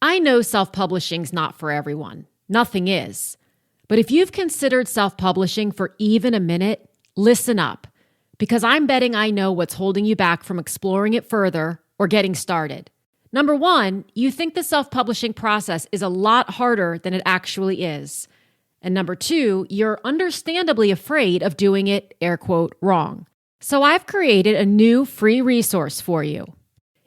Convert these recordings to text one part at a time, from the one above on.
I know self-publishing's not for everyone. Nothing is. But if you've considered self-publishing for even a minute, listen up, because I'm betting I know what's holding you back from exploring it further or getting started. Number one, you think the self-publishing process is a lot harder than it actually is. And number two, you're understandably afraid of doing it, air quote, wrong. So I've created a new free resource for you.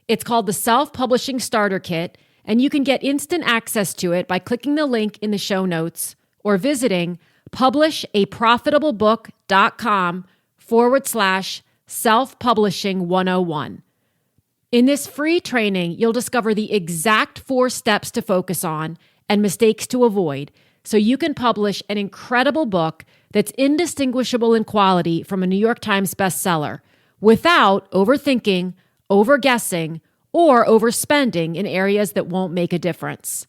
It's called the Self-Publishing Starter Kit, and you can get instant access to it by clicking the link in the show notes or visiting publishaprofitablebook.com/self-publishing 101. In this free training, you'll discover the exact 4 steps to focus on and mistakes to avoid so you can publish an incredible book that's indistinguishable in quality from a New York Times bestseller without overthinking, overguessing, or overspending in areas that won't make a difference.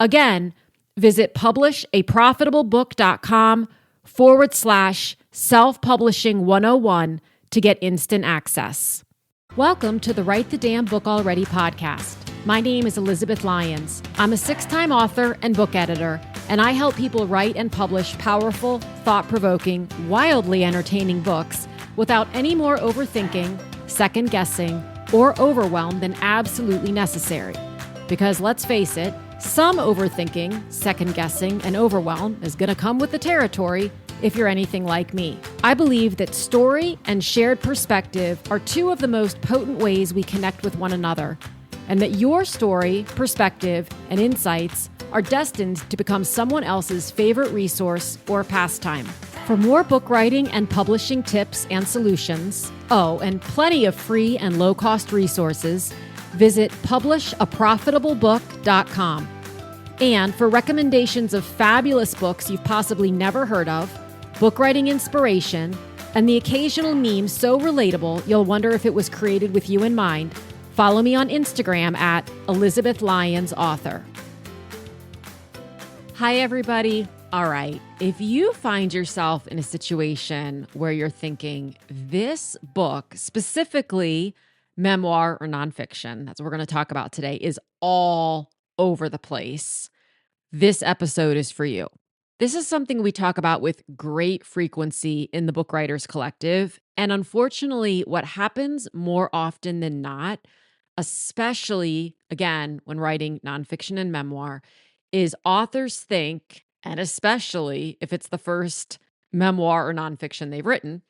Again, visit publishaprofitablebook.com/self-publishing 101 to get instant access. Welcome to the Write the Damn Book Already podcast. My name is Elizabeth Lyons. I'm a 6-time author and book editor, and I help people write and publish powerful, thought-provoking, wildly entertaining books without any more overthinking, second-guessing, or overwhelm than absolutely necessary. Because let's face it, some overthinking, second-guessing, and overwhelm is going to come with the territory if you're anything like me. I believe that story and shared perspective are 2 of the most potent ways we connect with one another, and that your story, perspective, and insights are destined to become someone else's favorite resource or pastime. For more book writing and publishing tips and solutions, and plenty of free and low-cost resources, visit publishaprofitablebook.com. And for recommendations of fabulous books you've possibly never heard of, book writing inspiration, and the occasional meme so relatable you'll wonder if it was created with you in mind, follow me on Instagram at Elizabeth Lyons Author. Hi, everybody. All right. If you find yourself in a situation where you're thinking this book, specifically memoir or nonfiction, that's what we're going to talk about today, is all over the place, this episode is for you. This is something we talk about with great frequency in the Book Writers Collective. And unfortunately, what happens more often than not, especially, again, when writing nonfiction and memoir, is authors think, and especially if it's the first memoir or nonfiction they've written,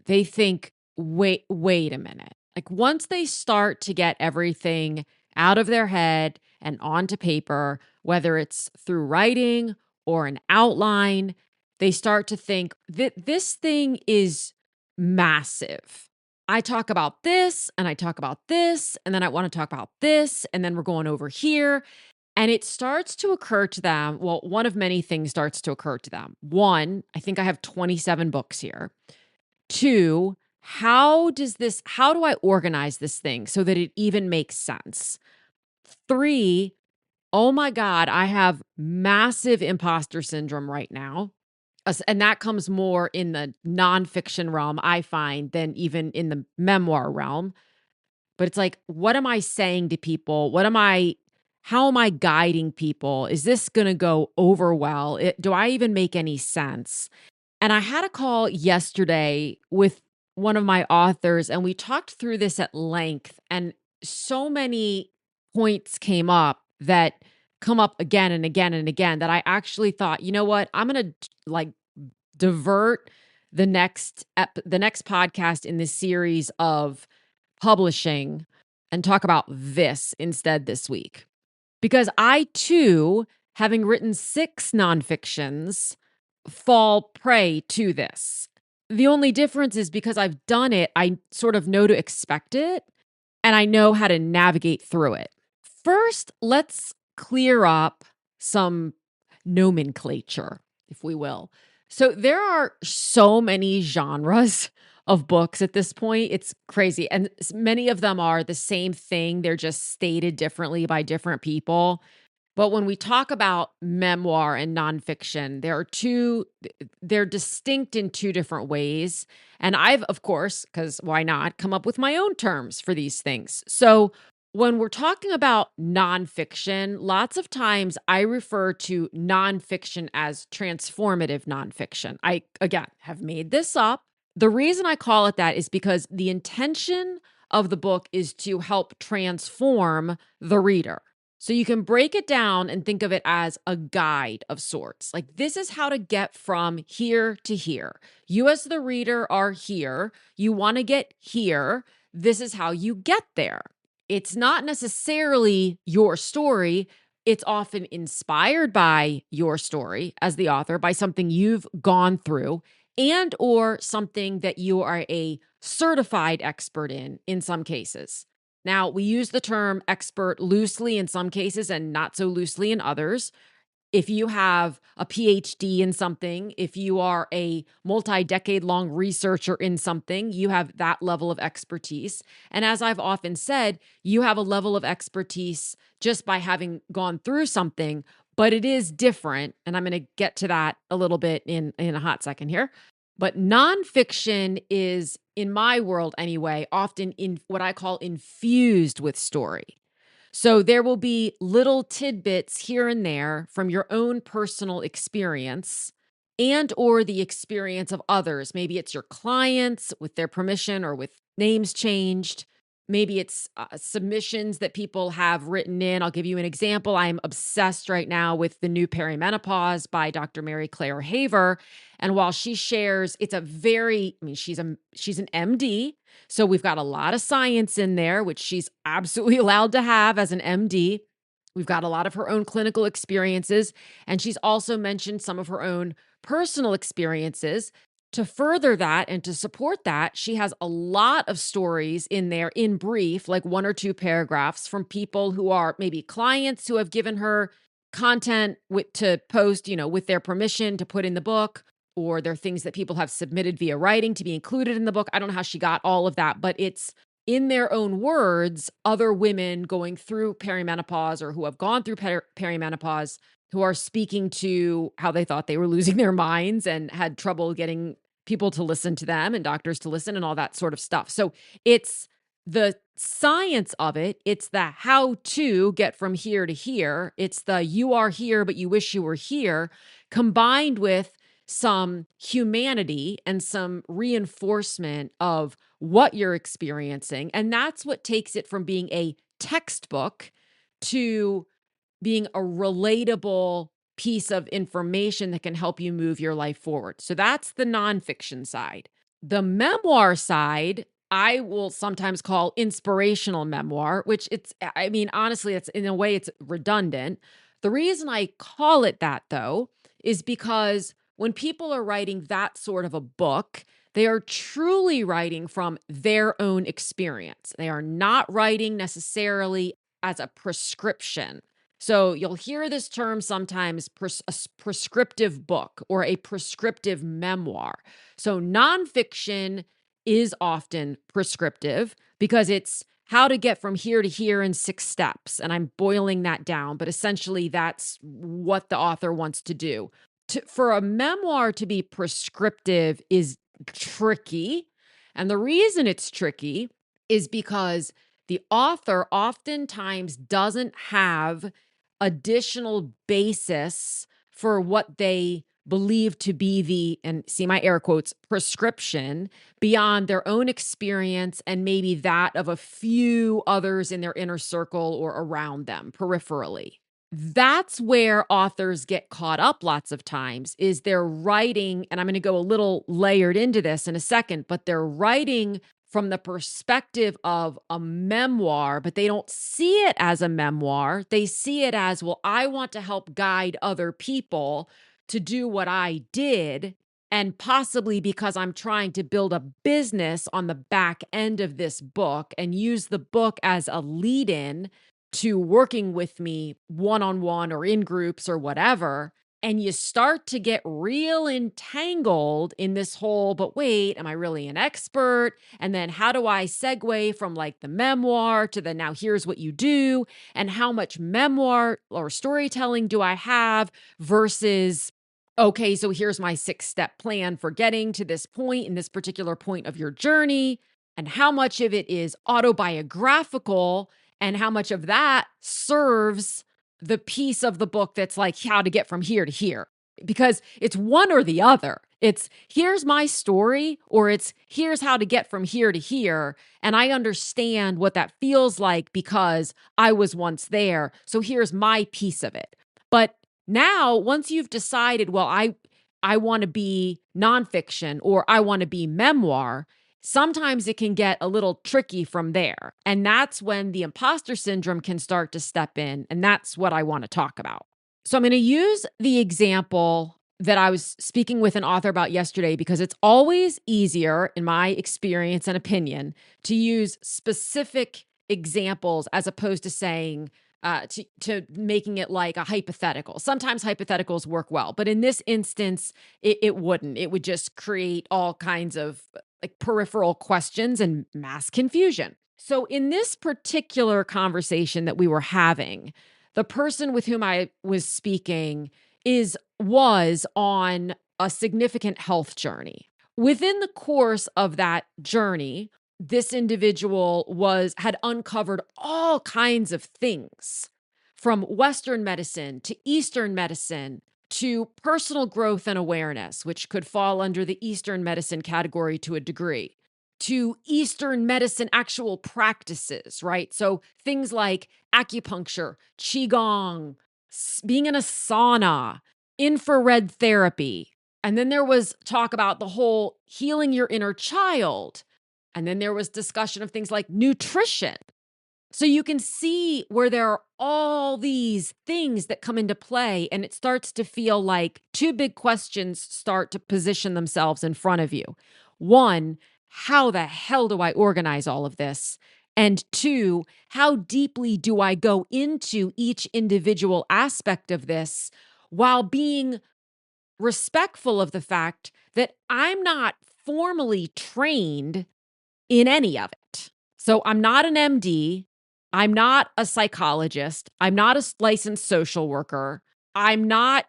they think, wait a minute. Like once they start to get everything out of their head and onto paper, whether it's through writing or an outline, they start to think that this thing is massive. I talk about this and I talk about this, and then I want to talk about this, and then we're going over here. And it starts to occur to them, well, one of many things starts to occur to them. 1, I think I have 27 books here. 2, how do I organize this thing so that it even makes sense? 3, oh my God, I have massive imposter syndrome right now. And that comes more in the nonfiction realm, I find, than even in the memoir realm. But it's like, what am I saying to people? How am I guiding people? Is this going to go over well? Do I even make any sense? And I had a call yesterday with one of my authors, and we talked through this at length, and so many points came up that come up again and again and again that I actually thought, you know what? I'm going to divert the next podcast in this series of publishing and talk about this instead this week. Because I too, having written 6 nonfictions, fall prey to this. The only difference is because I've done it, I sort of know to expect it, and I know how to navigate through it. First, let's clear up some nomenclature, if we will. So there are so many genres of books at this point. It's crazy. And many of them are the same thing. They're just stated differently by different people. But when we talk about memoir and nonfiction, they're distinct in 2 different ways. And I've, of course, because why not, come up with my own terms for these things. So When we're talking about nonfiction, lots of times I refer to nonfiction as transformative nonfiction. I, again, have made this up. The reason I call it that is because the intention of the book is to help transform the reader. So you can break it down and think of it as a guide of sorts. Like, this is how to get from here to here. You, as the reader, are here. You want to get here. This is how you get there. It's not necessarily your story. It's often inspired by your story as the author, by something you've gone through, and or something that you are a certified expert in some cases. Now, we use the term expert loosely in some cases and not so loosely in others. If you have a PhD in something, if you are a multi-decade long researcher in something, you have that level of expertise. And as I've often said, you have a level of expertise just by having gone through something, but it is different. And I'm going to get to that a little bit in a hot second here. But nonfiction is, in my world anyway, often in what I call infused with story. So there will be little tidbits here and there from your own personal experience and or the experience of others. Maybe it's your clients with their permission or with names changed. Maybe it's submissions that people have written in. I'll give you an example. I'm obsessed right now with The New Perimenopause by Dr. Mary Claire Haver. And while she shares, it's a very, I mean, she's an MD. So we've got a lot of science in there, which she's absolutely allowed to have as an MD. We've got a lot of her own clinical experiences. And she's also mentioned some of her own personal experiences. To further that and to support that, she has a lot of stories in there in brief, like 1 or 2 paragraphs from people who are maybe clients who have given her content to post, with their permission to put in the book, or they're things that people have submitted via writing to be included in the book. I don't know how she got all of that, but it's in their own words, other women going through perimenopause or who have gone through perimenopause who are speaking to how they thought they were losing their minds and had trouble getting people to listen to them and doctors to listen and all that sort of stuff. So it's the science of it. It's the how to get from here to here. It's the you are here, but you wish you were here, combined with some humanity and some reinforcement of what you're experiencing. And that's what takes it from being a textbook to being a relatable piece of information that can help you move your life forward. So that's the nonfiction side. The memoir side, I will sometimes call inspirational memoir, which honestly, it's in a way it's redundant. The reason I call it that, though, is because when people are writing that sort of a book, they are truly writing from their own experience. They are not writing necessarily as a prescription. So you'll hear this term sometimes, a prescriptive book or a prescriptive memoir. So nonfiction is often prescriptive because it's how to get from here to here in 6 steps. And I'm boiling that down, but essentially that's what the author wants to do. For a memoir to be prescriptive is tricky. And the reason it's tricky is because the author oftentimes doesn't have additional basis for what they believe to be and see my air quotes, prescription beyond their own experience and maybe that of a few others in their inner circle or around them peripherally. That's where authors get caught up lots of times is they're writing, and I'm going to go a little layered into this in a second, but they're writing from the perspective of a memoir, but they don't see it as a memoir. They see it as, well, I want to help guide other people to do what I did. And possibly because I'm trying to build a business on the back end of this book and use the book as a lead-in to working with me one-on-one or in groups or whatever. And you start to get real entangled in this whole, but wait, am I really an expert? And then how do I segue from like the memoir to the now here's what you do? And how much memoir or storytelling do I have versus, okay, so here's my 6-step plan for getting to this point in this particular point of your journey. And how much of it is autobiographical and how much of that serves the piece of the book that's like how to get from here to here. Because it's one or the other. It's here's my story, or it's here's how to get from here to here. And I understand what that feels like because I was once there. So here's my piece of it. But now, once you've decided, well, I want to be nonfiction or I want to be memoir, sometimes it can get a little tricky from there. And that's when the imposter syndrome can start to step in. And that's what I want to talk about. So I'm going to use the example that I was speaking with an author about yesterday because it's always easier, in my experience and opinion, to use specific examples as opposed to saying, to making it like a hypothetical. Sometimes hypotheticals work well, but in this instance, it wouldn't. It would just create all kinds of like peripheral questions and mass confusion. So in this particular conversation that we were having, the person with whom I was speaking was on a significant health journey. Within the course of that journey, this individual had uncovered all kinds of things, from Western medicine to Eastern medicine to personal growth and awareness, which could fall under the Eastern medicine category to a degree, to Eastern medicine actual practices, right? So things like acupuncture, qigong, being in a sauna, infrared therapy. And then there was talk about the whole healing your inner child. And then there was discussion of things like nutrition. So you can see where there are all these things that come into play, and it starts to feel like two big questions start to position themselves in front of you. One, how the hell do I organize all of this? And two, how deeply do I go into each individual aspect of this while being respectful of the fact that I'm not formally trained in any of it. So I'm not an MD. I'm not a psychologist. I'm not a licensed social worker. I'm not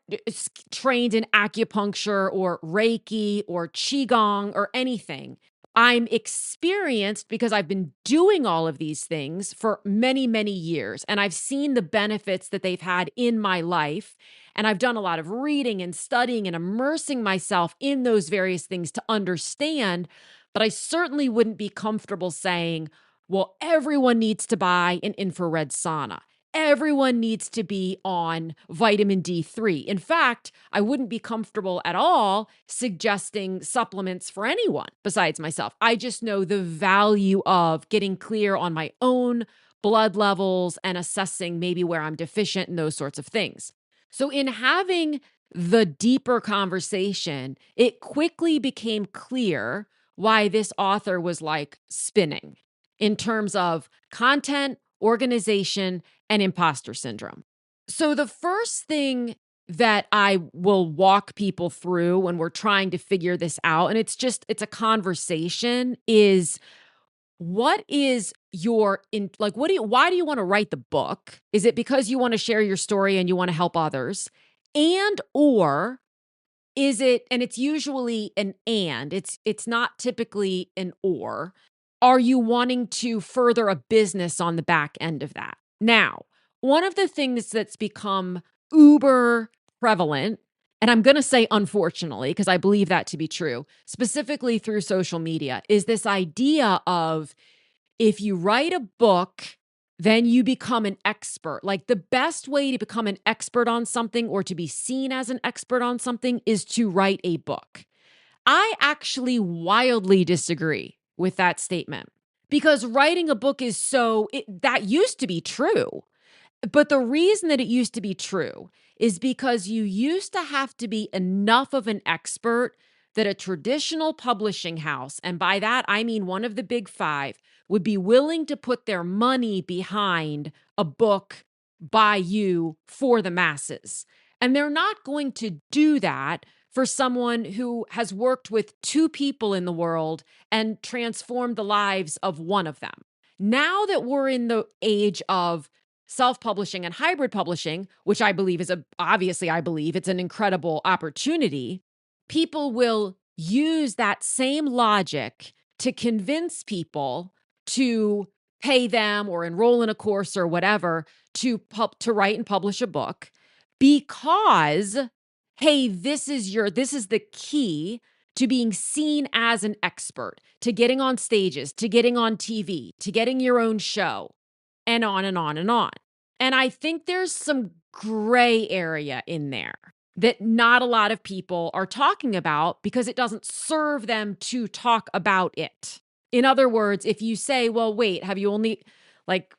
trained in acupuncture or Reiki or Qigong or anything. I'm experienced because I've been doing all of these things for many, many years. And I've seen the benefits that they've had in my life. And I've done a lot of reading and studying and immersing myself in those various things to understand. But I certainly wouldn't be comfortable saying, well, everyone needs to buy an infrared sauna. Everyone needs to be on vitamin D3. In fact, I wouldn't be comfortable at all suggesting supplements for anyone besides myself. I just know the value of getting clear on my own blood levels and assessing maybe where I'm deficient and those sorts of things. So in having the deeper conversation, it quickly became clear why this author was like spinning in terms of content, organization, and imposter syndrome. So the first thing that I will walk people through when we're trying to figure this out, and it's a conversation, is what is why do you want to write the book? Is it because you want to share your story and you want to help others? And or is it, and it's usually an and, it's not typically an or, are you wanting to further a business on the back end of that? Now, one of the things that's become uber prevalent, and I'm going to say unfortunately, because I believe that to be true, specifically through social media, is this idea of if you write a book, then you become an expert. Like the best way to become an expert on something or to be seen as an expert on something is to write a book. I actually wildly disagree with that statement because writing a book that used to be true. But the reason that it used to be true is because you used to have to be enough of an expert that a traditional publishing house, and by that I mean one of the big five, would be willing to put their money behind a book by you for the masses. And they're not going to do that for someone who has worked with two people in the world and transformed the lives of one of them. Now that we're in the age of self-publishing and hybrid publishing, which I believe I believe it's an incredible opportunity, people will use that same logic to convince people to pay them or enroll in a course or whatever to write and publish a book because, hey, this is the key to being seen as an expert, to getting on stages, to getting on TV, to getting your own show, and on and on and on. And I think there's some gray area in there that not a lot of people are talking about because it doesn't serve them to talk about it. In other words, if you say, well, wait, have you only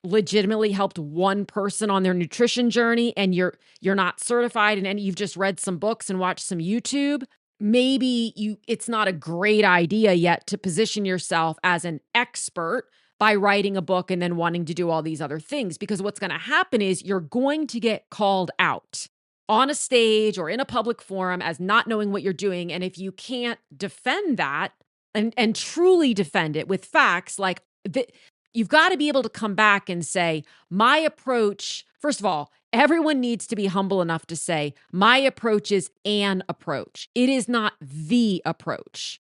legitimately helped one person on their nutrition journey and you're not certified and you've just read some books and watched some YouTube, maybe it's not a great idea yet to position yourself as an expert by writing a book and then wanting to do all these other things, because what's going to happen is you're going to get called out on a stage or in a public forum as not knowing what you're doing. And if you can't defend that and truly defend it with facts, you've got to be able to come back and say, my approach, first of all, everyone needs to be humble enough to say, my approach is an approach. It is not the approach.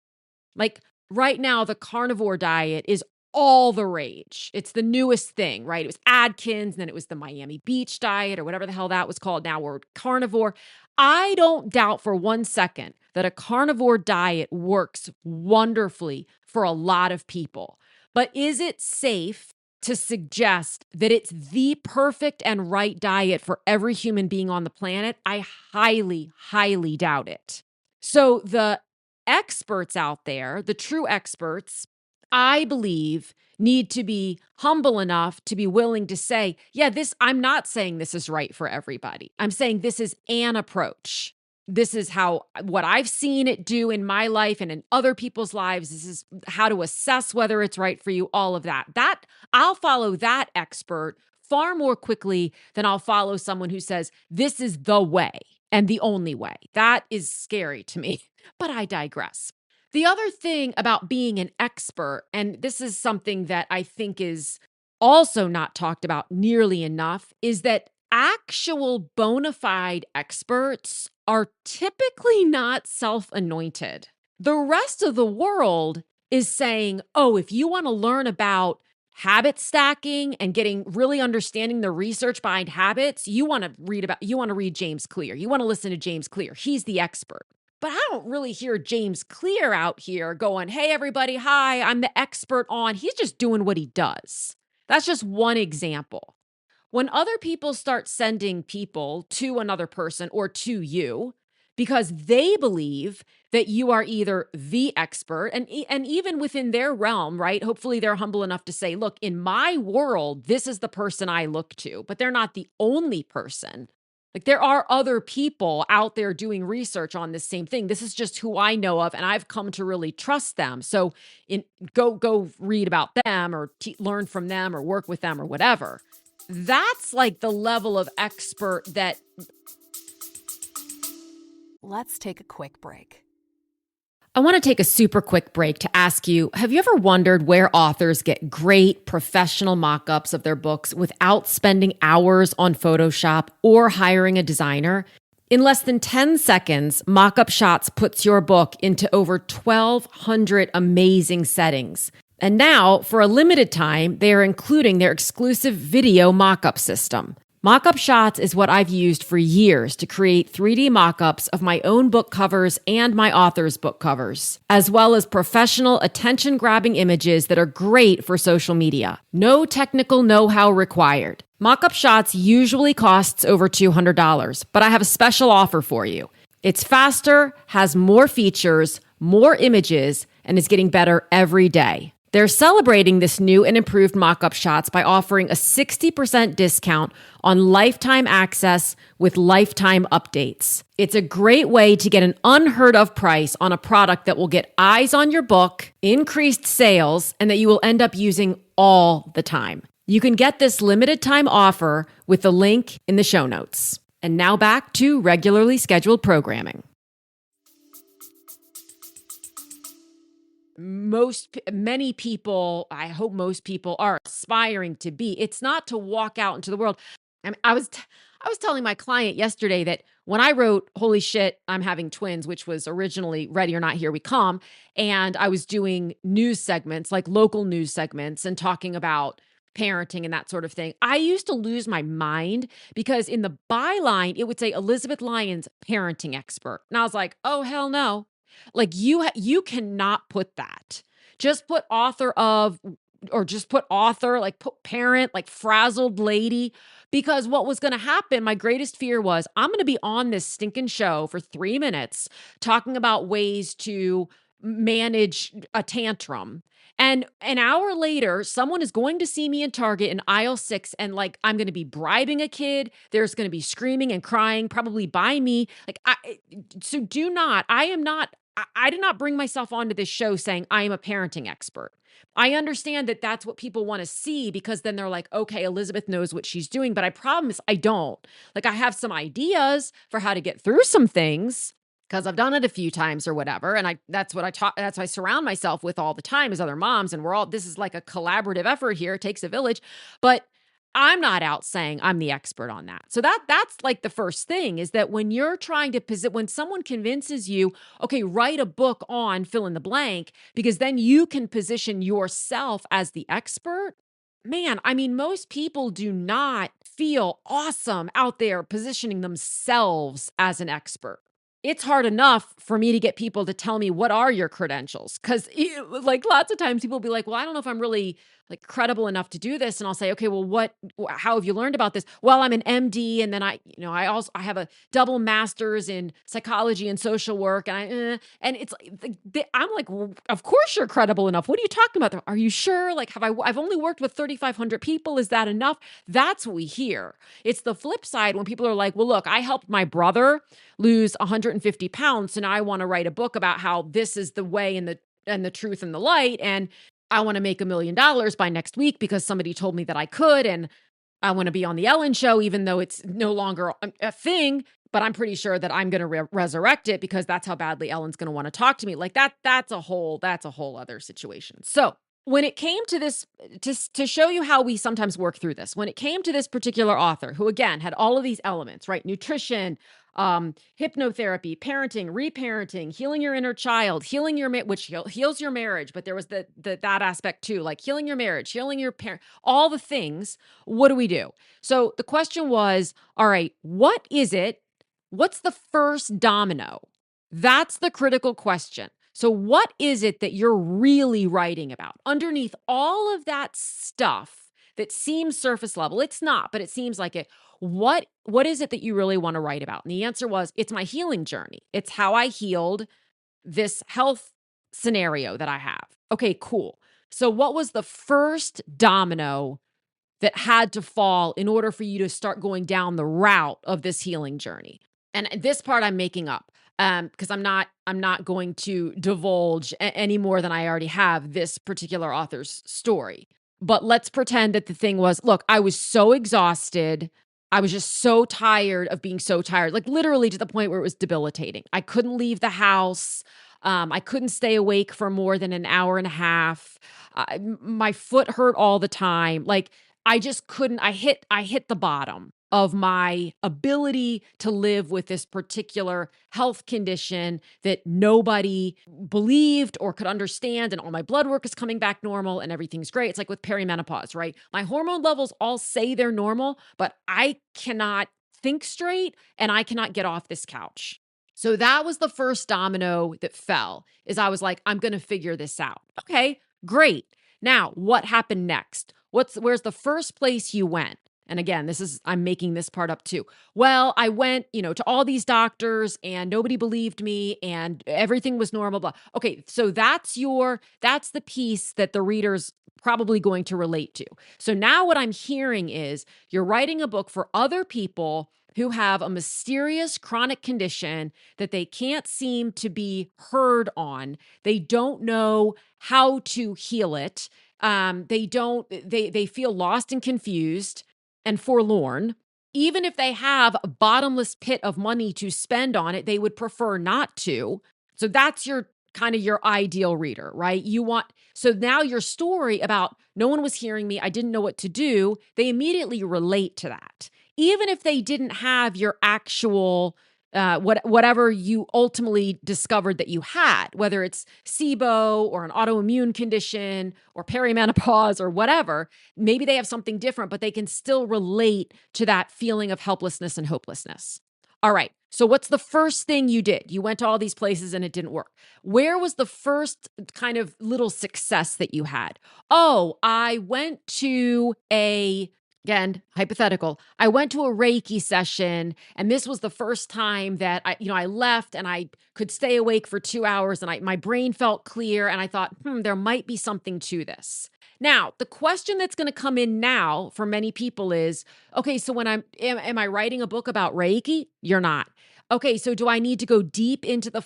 Like right now, the carnivore diet is all the rage. It's the newest thing, right? It was Atkins, and then it was the Miami Beach diet or whatever the hell that was called. Now we're carnivore. I don't doubt for one second that a carnivore diet works wonderfully for a lot of people. But is it safe to suggest that it's the perfect and right diet for every human being on the planet? I highly, highly doubt it. So the experts out there, the true experts, I believe, need to be humble enough to be willing to say, yeah, I'm not saying this is right for everybody. I'm saying this is an approach. This is what I've seen it do in my life and in other people's lives. This is how to assess whether it's right for you, all of that. I'll follow that expert far more quickly than I'll follow someone who says, this is the way and the only way. That is scary to me, but I digress. The other thing about being an expert, and this is something that I think is also not talked about nearly enough, is that actual bona fide experts are typically not self-anointed. The rest of the world is saying, oh, if you want to learn about habit stacking and really understanding the research behind habits, you want to read James Clear. You want to listen to James Clear. He's the expert. But I don't really hear James Clear out here going, hey, everybody, hi, I'm the expert on. He's just doing what he does. That's just one example. When other people start sending people to another person or to you because they believe that you are either the expert and even within their realm, right? Hopefully they're humble enough to say, look, in my world, this is the person I look to, but they're not the only person. Like there are other people out there doing research on this same thing. This is just who I know of, and I've come to really trust them. So go read about them or learn from them or work with them or whatever. That's like the level of expert that... Let's take a quick break. I want to take a super quick break to ask you, have you ever wondered where authors get great professional mock-ups of their books without spending hours on Photoshop or hiring a designer? In less than 10 seconds, Mockup Shots puts your book into over 1,200 amazing settings. And now, for a limited time, they are including their exclusive video mock-up system. Mockup Shots is what I've used for years to create 3D mock-ups of my own book covers and my author's book covers, as well as professional attention-grabbing images that are great for social media. No technical know-how required. Mockup Shots usually costs over $200, but I have a special offer for you. It's faster, has more features, more images, and is getting better every day. They're celebrating this new and improved Mockup Shots by offering a 60% discount on lifetime access with lifetime updates. It's a great way to get an unheard of price on a product that will get eyes on your book, increased sales, and that you will end up using all the time. You can get this limited time offer with the link in the show notes. And now back to regularly scheduled programming. Many people, I hope most people are aspiring to be. It's not to walk out into the world. I was telling my client yesterday that when I wrote Holy Shit, I'm Having Twins, which was originally Ready or Not, Here We Come, and I was doing news segments, like local news segments, and talking about parenting and that sort of thing, I used to lose my mind because in the byline, it would say Elizabeth Lyons, parenting expert. And I was like, oh, hell no. Like you cannot put that. Just put author of, or just put author, like put parent, like frazzled lady. Because what was going to happen, my greatest fear was I'm going to be on this stinking show for 3 minutes talking about ways to manage a tantrum. And an hour later, someone is going to see me in Target in aisle 6 and like I'm going to be bribing a kid. There's going to be screaming and crying, probably by me. So do not, I am not, I did not bring myself onto this show saying I am a parenting expert. I understand that that's what people want to see because then they're like, okay, Elizabeth knows what she's doing. But I promise I don't. Like I have some ideas for how to get through some things because I've done it a few times or whatever. And that's what I surround myself with all the time is other moms. And this is like a collaborative effort here. It takes a village, but I'm not out saying I'm the expert on that. So that's like the first thing is that when you're trying to when someone convinces you, okay, write a book on fill in the blank, because then you can position yourself as the expert. Man, I mean, most people do not feel awesome out there positioning themselves as an expert. It's hard enough for me to get people to tell me what are your credentials. Cause like lots of times people will be like, well, I don't know if I'm really like credible enough to do this. And I'll say, okay, well, how have you learned about this? Well, I'm an MD. And then I have a double master's in psychology and social work. And and it's I'm like, well, of course you're credible enough. What are you talking about? Are you sure? Like, I've only worked with 3,500 people. Is that enough? That's what we hear. It's the flip side when people are like, well, look, I helped my brother lose 150 pounds. And I want to write a book about how this is the way and the truth and the light. And I want to make $1 million by next week because somebody told me that I could. And I want to be on the Ellen show, even though it's no longer a thing, but I'm pretty sure that I'm going to resurrect it because that's how badly Ellen's going to want to talk to me. Like that's a whole other situation. So when it came to this, to show you how we sometimes work through this, when it came to this particular author who, again, had all of these elements, right? Nutrition, hypnotherapy, parenting, reparenting, healing your inner child, healing your, which heals your marriage. But there was that aspect too, like healing your marriage, healing your parent, all the things. What do we do? So the question was, all right, what is it? What's the first domino? That's the critical question. So what is it that you're really writing about? Underneath all of that stuff that seems surface level, it's not, but it seems like it. What is it that you really want to write about? And the answer was, it's my healing journey. It's how I healed this health scenario that I have. Okay, cool. So what was the first domino that had to fall in order for you to start going down the route of this healing journey? And this part I'm making up because I'm not going to divulge any more than I already have this particular author's story. But let's pretend that the thing was, look, I was so exhausted. I was just so tired of being so tired, like literally to the point where it was debilitating. I couldn't leave the house. I couldn't stay awake for more than an hour and a half. My foot hurt all the time. Like I just couldn't. I hit the bottom of my ability to live with this particular health condition that nobody believed or could understand. And all my blood work is coming back normal and everything's great. It's like with perimenopause, right? My hormone levels all say they're normal, but I cannot think straight and I cannot get off this couch. So that was the first domino that fell, is I was like, I'm going to figure this out. Okay, great. Now, what happened next? Where's the first place you went? And again, I'm making this part up too. Well, I went, to all these doctors and nobody believed me and everything was normal, blah. Okay. So that's the piece that the reader's probably going to relate to. So now what I'm hearing is you're writing a book for other people who have a mysterious chronic condition that they can't seem to be heard on. They don't know how to heal it. They feel lost and confused and forlorn. Even if they have a bottomless pit of money to spend on it, they would prefer not to. So that's your ideal reader, right? So now your story about no one was hearing me, I didn't know what to do, they immediately relate to that. Even if they didn't have your actual whatever you ultimately discovered that you had, whether it's SIBO or an autoimmune condition or perimenopause or whatever. Maybe they have something different, but they can still relate to that feeling of helplessness and hopelessness. All right. So what's the first thing you did? You went to all these places and it didn't work. Where was the first kind of little success that you had? Oh, I went to again, hypothetical. I went to a Reiki session and this was the first time that I left and I could stay awake for 2 hours and my brain felt clear and I thought, there might be something to this. Now, the question that's going to come in now for many people is, okay, so when am I writing a book about Reiki? You're not. Okay, so do I need to go deep into the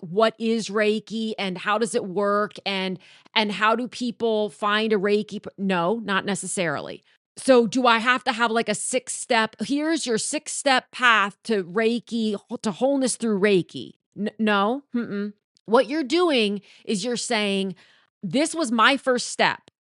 what is Reiki and how does it work and how do people find a Reiki? No, not necessarily. So do I have to have like a 6-step, here's your 6-step path to Reiki, to wholeness through Reiki? No. What you're doing is you're saying, this was my first step.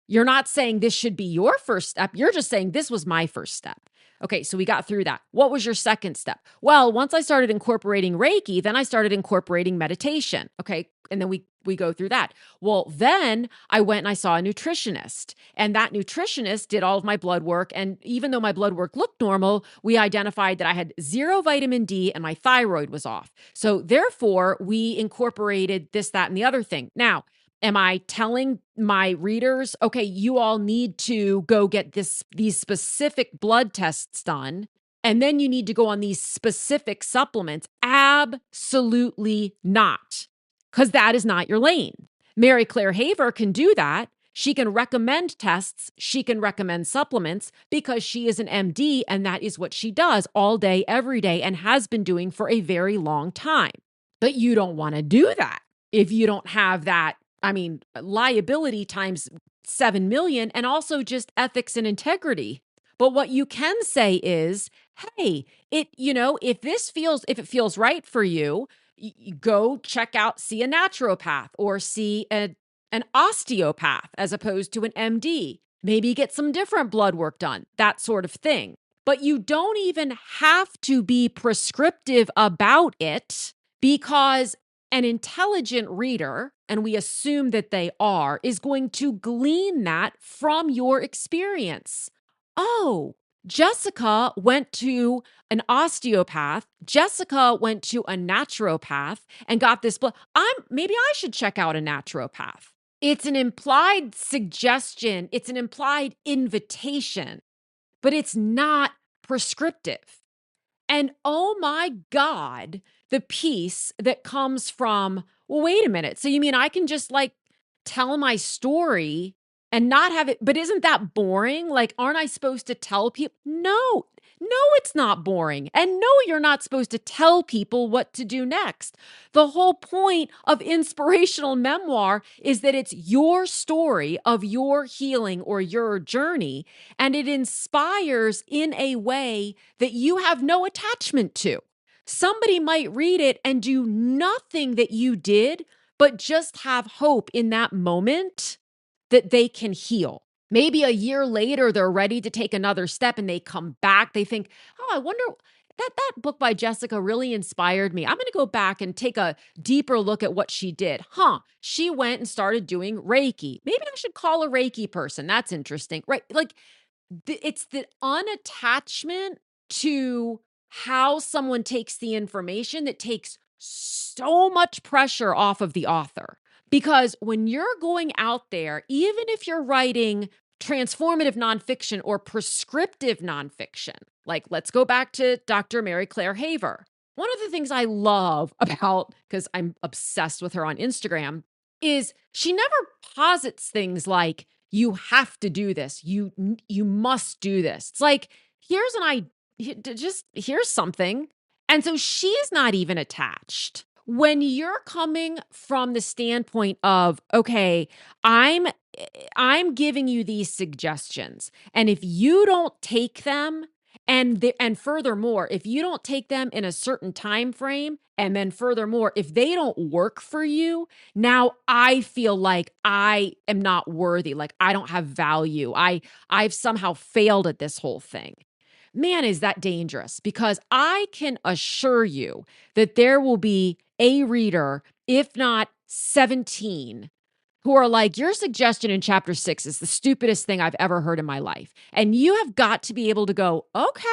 You're not saying this should be your first step. You're just saying this was my first step. Okay, so we got through that. What was your second step? Well, once I started incorporating Reiki, then I started incorporating meditation. Okay, and then we go through that. Well, then I went and I saw a nutritionist, and that nutritionist did all of my blood work. And even though my blood work looked normal, we identified that I had 0 vitamin D and my thyroid was off. So therefore, we incorporated this, that, and the other thing. Now, am I telling my readers, okay, you all need to go get these specific blood tests done, and then you need to go on these specific supplements? Absolutely not, because that is not your lane. Mary Claire Haver can do that. She can recommend tests. She can recommend supplements because she is an MD, and that is what she does all day, every day, and has been doing for a very long time. But you don't want to do that if you don't have that. Liability times 7 million, and also just ethics and integrity. But what you can say is, hey, if it feels right for you, you go check out, see a naturopath or see an osteopath as opposed to an MD. Maybe get some different blood work done, that sort of thing. But you don't even have to be prescriptive about it, because an intelligent reader, and we assume that they are, is going to glean that from your experience. Oh, Jessica went to an osteopath. Jessica went to a naturopath and got this blood. Maybe I should check out a naturopath. It's an implied suggestion. It's an implied invitation, but it's not prescriptive. And oh my God, the piece that comes from, well, wait a minute. So you mean I can just tell my story and not have it, but isn't that boring? Aren't I supposed to tell people? No, it's not boring. And no, you're not supposed to tell people what to do next. The whole point of inspirational memoir is that it's your story of your healing or your journey, and it inspires in a way that you have no attachment to. Somebody might read it and do nothing that you did, but just have hope in that moment that they can heal. Maybe a year later, they're ready to take another step and they come back. They think, oh, I wonder, that book by Jessica really inspired me. I'm going to go back and take a deeper look at what she did. She went and started doing Reiki. Maybe I should call a Reiki person. That's interesting, right? It's the unattachment to how someone takes the information that takes so much pressure off of the author. Because when you're going out there, even if you're writing transformative nonfiction or prescriptive nonfiction, let's go back to Dr. Mary Claire Haver. One of the things I love about, because I'm obsessed with her on Instagram, is she never posits things like, you have to do this. You must do this. It's like, here's here's something. And so she's not even attached. When you're coming from the standpoint of, okay, I'm giving you these suggestions, and if you don't take them, and furthermore, if you don't take them in a certain time frame, and then furthermore, if they don't work for you, now I feel like I am not worthy, like I don't have value. I've somehow failed at this whole thing. man, is that dangerous, because I can assure you that there will be a reader, if not 17, who are like, your suggestion in chapter 6 is the stupidest thing I've ever heard in my life. And you have got to be able to go, okay,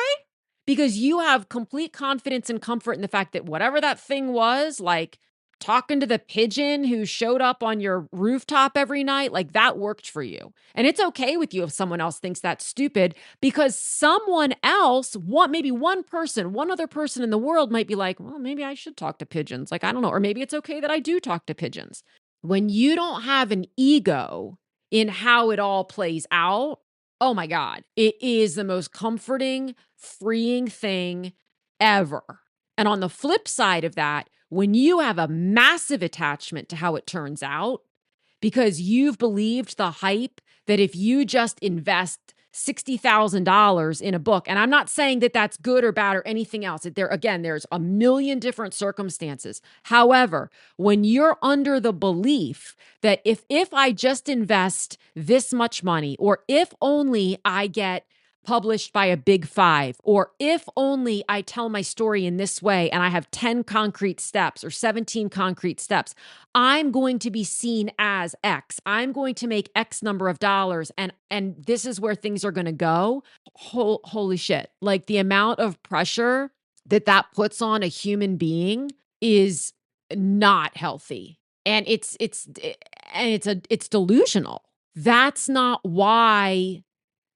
because you have complete confidence and comfort in the fact that whatever that thing was, like talking to the pigeon who showed up on your rooftop every night, like that worked for you. And it's okay with you if someone else thinks that's stupid, because someone else, maybe one person, one other person in the world might be like, well, maybe I should talk to pigeons. Like, I don't know. Or maybe it's okay that I do talk to pigeons. When you don't have an ego in how it all plays out, oh my God, it is the most comforting, freeing thing ever. And on the flip side of that, when you have a massive attachment to how it turns out, because you've believed the hype that if you just invest $60,000 in a book, and I'm not saying that that's good or bad or anything else. There's a million different circumstances. However, when you're under the belief that if I just invest this much money, or if only I get published by a big 5, or if only I tell my story in this way and I have 10 concrete steps or 17 concrete steps, I'm going to be seen as X. I'm going to make X number of dollars, and this is where things are going to go. Holy shit. Like, the amount of pressure that puts on a human being is not healthy. And it's delusional. That's not why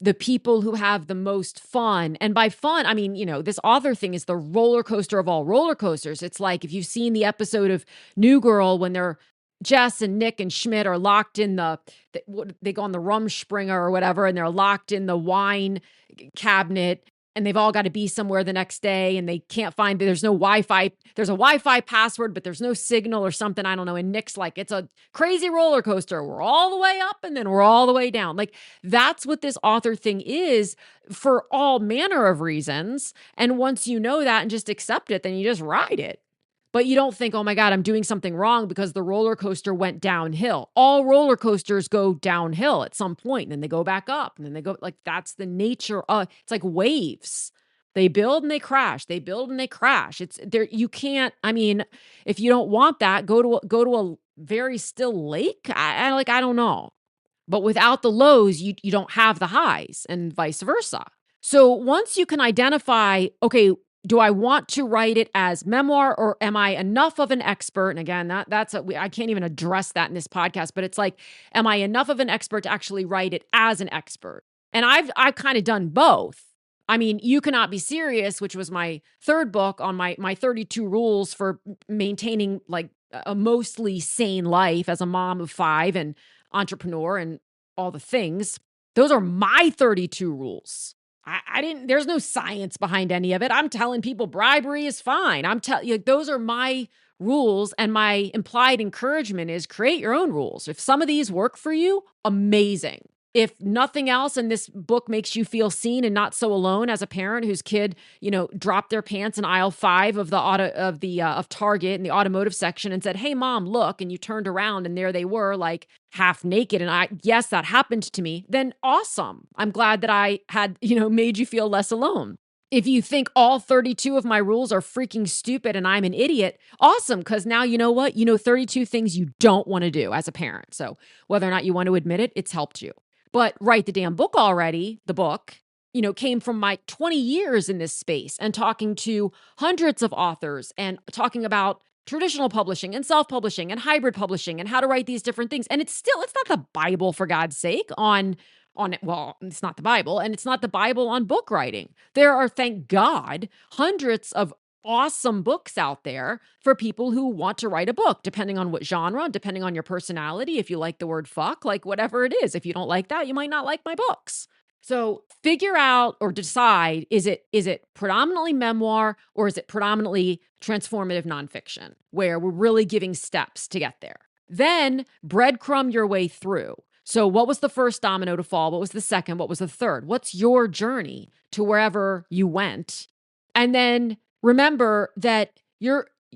the people who have the most fun, and by fun, I mean, this author thing is the roller coaster of all roller coasters. It's like, if you've seen the episode of New Girl when Jess and Nick and Schmidt are locked in they go on the Rumspringer or whatever, and they're locked in the wine cabinet, and they've all got to be somewhere the next day, and they can't find, there's no Wi-Fi. There's a Wi-Fi password, but there's no signal or something. I don't know. And Nick's like, it's a crazy roller coaster. We're all the way up and then we're all the way down. Like, that's what this author thing is, for all manner of reasons. And once you know that and just accept it, then you just ride it. But you don't think, oh my God, I'm doing something wrong because the roller coaster went downhill. All roller coasters go downhill at some point, and then they go back up, and then they go, like, that's the nature of, it's like waves. They build and they crash. They build and they crash. It's there. You can't, I mean, if you don't want that, go to a very still lake. I don't know. But without the lows, you don't have the highs, and vice versa. So once you can identify, okay, do I want to write it as memoir, or am I enough of an expert? And again, I can't even address that in this podcast, but it's like, am I enough of an expert to actually write it as an expert? And I've kind of done both. I mean, You Cannot Be Serious, which was my third book on my 32 rules for maintaining like a mostly sane life as a mom of 5 and entrepreneur and all the things. Those are my 32 rules. There's no science behind any of it. I'm telling people bribery is fine. I'm telling you, those are my rules. And my implied encouragement is create your own rules. If some of these work for you, amazing. If nothing else, and this book makes you feel seen and not so alone as a parent whose kid, dropped their pants in aisle 5 of of Target in the automotive section and said, "Hey mom, look," and you turned around and there they were, like half naked. And yes, that happened to me. Then awesome. I'm glad that I had, made you feel less alone. If you think all 32 of my rules are freaking stupid and I'm an idiot, awesome. Because now you know what? 32 things you don't want to do as a parent. So whether or not you want to admit it, it's helped you. But Write the Damn Book Already, the book, came from my 20 years in this space and talking to hundreds of authors and talking about traditional publishing and self-publishing and hybrid publishing and how to write these different things. And it's not the Bible, for God's sake, well, it's not the Bible, and it's not the Bible on book writing. There are, thank God, hundreds of awesome books out there for people who want to write a book, depending on what genre, depending on your personality. If you like the word fuck, like whatever it is, if you don't like that, you might not like my books. So figure out or decide, is it predominantly memoir, or is it predominantly transformative nonfiction, where we're really giving steps to get there? Then breadcrumb your way through. So what was the first domino to fall? What was the second? What was the third? What's your journey to wherever you went? And then remember that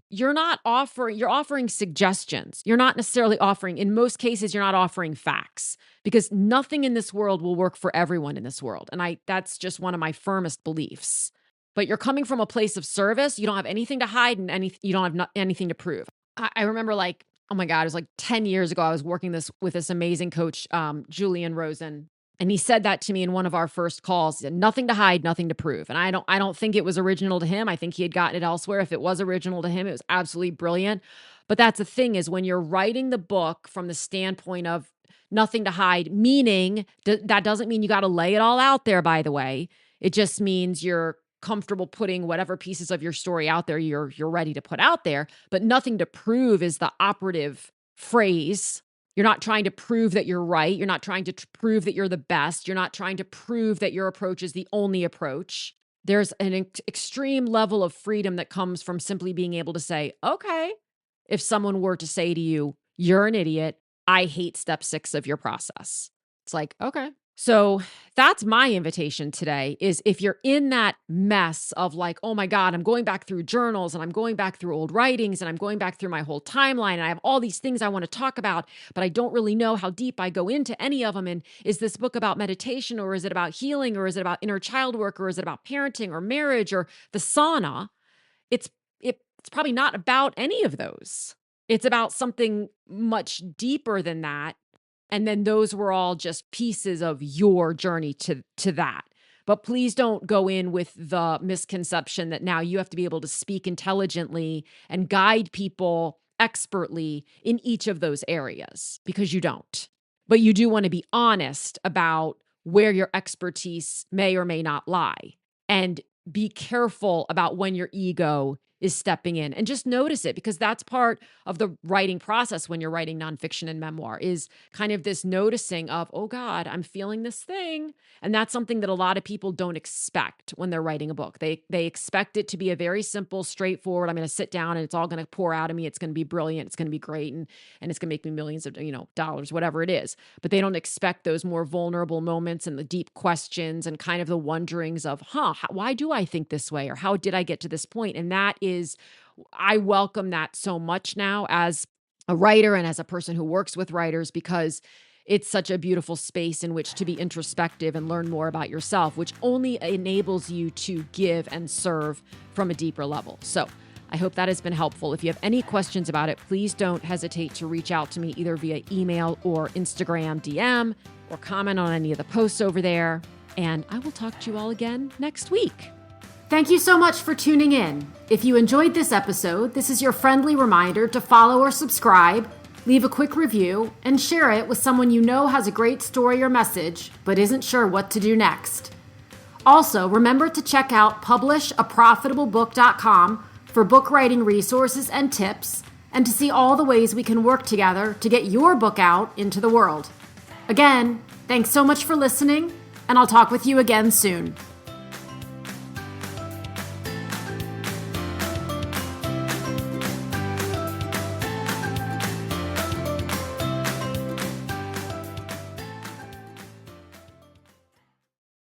you're offering suggestions. You're not necessarily offering, in most cases, you're not offering facts because nothing in this world will work for everyone in this world. And that's just one of my firmest beliefs. But you're coming from a place of service. You don't have anything to hide and you don't have anything to prove. I remember oh my God, it was like 10 years ago. I was working with this amazing coach, Julian Rosen. And he said that to me in one of our first calls. He said, nothing to hide, nothing to prove. And I don't think it was original to him. I think he had gotten it elsewhere. If it was original to him, it was absolutely brilliant. But that's the thing is when you're writing the book from the standpoint of nothing to hide, meaning that doesn't mean you got to lay it all out there, by the way. It just means you're comfortable putting whatever pieces of your story out there you're ready to put out there. But nothing to prove is the operative phrase. You're not trying to prove that you're right. You're not trying to prove that you're the best. You're not trying to prove that your approach is the only approach. There's an extreme level of freedom that comes from simply being able to say, okay, if someone were to say to you, you're an idiot, I hate step 6 of your process. It's like, okay. So that's my invitation today is if you're in that mess of like, oh my God, I'm going back through journals and I'm going back through old writings and I'm going back through my whole timeline and I have all these things I want to talk about, but I don't really know how deep I go into any of them. And is this book about meditation or is it about healing or is it about inner child work or is it about parenting or marriage or the sauna? It's probably not about any of those. It's about something much deeper than that. And then those were all just pieces of your journey to that. But please don't go in with the misconception that now you have to be able to speak intelligently and guide people expertly in each of those areas because you don't. But you do want to be honest about where your expertise may or may not lie and be careful about when your ego is stepping in and just notice it because that's part of the writing process when you're writing nonfiction and memoir is kind of this noticing of, oh God, I'm feeling this thing. And that's something that a lot of people don't expect when they're writing a book. They expect it to be a very simple, straightforward, I'm going to sit down and it's all going to pour out of me. It's going to be brilliant. It's going to be great. And it's going to make me millions of, dollars, whatever it is. But they don't expect those more vulnerable moments and the deep questions and kind of the wonderings of, why do I think this way? Or how did I get to this point? And I welcome that so much now as a writer and as a person who works with writers because it's such a beautiful space in which to be introspective and learn more about yourself, which only enables you to give and serve from a deeper level. So I hope that has been helpful. If you have any questions about it, please don't hesitate to reach out to me either via email or Instagram DM or comment on any of the posts over there. And I will talk to you all again next week. Thank you so much for tuning in. If you enjoyed this episode, this is your friendly reminder to follow or subscribe, leave a quick review, and share it with someone you know has a great story or message, but isn't sure what to do next. Also, remember to check out publishaprofitablebook.com for book writing resources and tips, and to see all the ways we can work together to get your book out into the world. Again, thanks so much for listening, and I'll talk with you again soon.